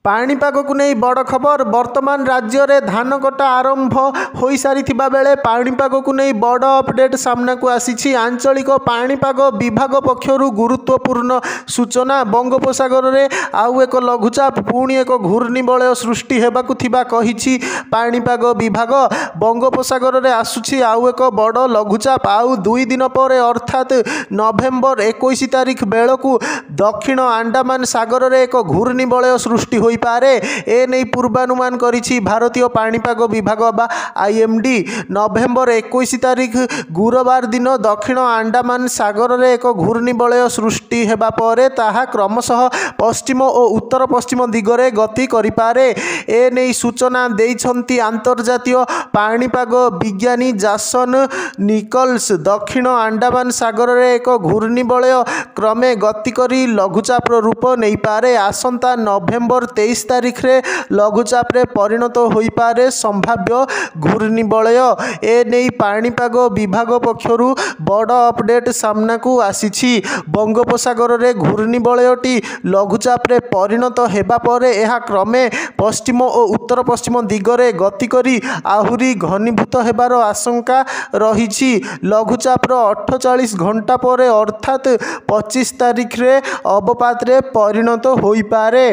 पाणीपाग को नहीं बड़ खबर। वर्तमान राज्य में धान कटा आरंभ हो सारी बेले पाणीपाग को नहीं बड़ अपडेट सामना को आसी। आंचलिक पाणीपाग विभाग पक्षर गुरुत्वपूर्ण सूचना। बंगोपसागर में आउ एक लघुचाप पुणी एक घूर्णिबलय सृष्टि होगाकू कही पाणीपाग विभाग। बंगोपसागर में आसूची आउ एक बड़ लघुचाप आउ 2 दिन पर अर्थात नवेम्बर 21 तारिख बेलू दक्षिण अंडमान सागर में एक घूर्णिबलय सृष्टि हो पारे। ए नहीं पूर्वानुमान करिछि भारतीय पाणीपाग विभाग बा आईएमडी। नवेम्बर 21 तारिख गुरुवार दिन दक्षिण अंडमान सागर में एक घूर्णिबलय सृष्टि हेबा परे ताहा क्रमशः पश्चिम और उत्तर पश्चिम दिगरे गति करिपारे। ए नहीं सूचना देइछंती अंतर्जातीय पाणीपाग विज्ञानी जासन निकल्स। दक्षिण अंडमान सागर में एक घूर्णिबलय क्रमे गति करी लघुचाप रूप नहीं पारे। आसंता नवेम्बर 23 तारिख रे लघुचाप रे परिणत होई पारे संभाव्य घूर्णिबलय। ए नहीं पाणीपाग विभाग पक्षरु बड़ अपडेट सामना को आसीछि। बंगोपसागर रे घूर्णिबलयटी लघुचाप रे परिणत हेबा परे एहा क्रमे पश्चिम और उत्तर पश्चिम दिगरे गति करी आहुरी घनीभूत हेबार आशंका रहिछि। लघुचाप 48 घंटा पर अर्थात 25 तारिख रे अवपात रे परिणत होई पारे।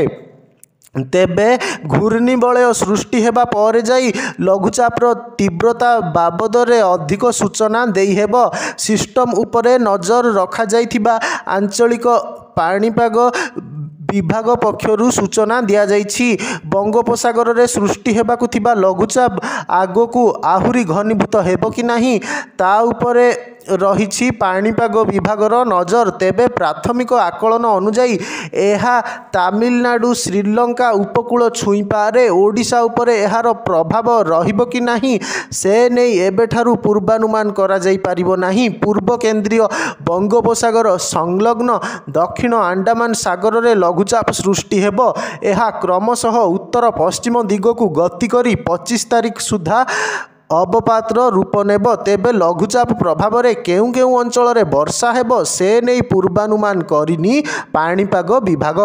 तेबे घूर्णिबलय सृष्टि हेबा पर जाई लघुचापर तीव्रता बाबद रे अधिक सूचना देई हेबो। सिस्टम उपरे नजर रखा जाइथिबा आंचलिक पाणीपाग विभाग पक्षरु सूचना दिया जाइछि। बंगोपसागर रे सृष्टि हेबाकु थिबा लघुचाप आगोकू आहुरी घनीभूत हेबो कि नाही ता उपरे रही पाणीपाग विभागर नजर। तेबे प्राथमिक आकलन अनुजाई एहा तमिलनाडु श्रीलंका उपकूल छुई पारे। ओडिशा उपरे एहार प्रभाव रहिबो कि नाही से नहीं एबेठारु पूर्वानुमान करा जाई पारिबो नाही। पूर्व केंद्रीय बंगोपसागर संलग्न दक्षिण अंडमान सागर रे लघुचाप सृष्टि हेबो। एहा क्रमशः उत्तर पश्चिम दिगकू गति करी 25 तारिख सुधा अवपातर रूप नेब। तेबे लघुचाप प्रभाव में केउ केउ अंचल रे वर्षा हेबो से नहीं पूर्वानुमान करिनी पाणीपाग विभाग।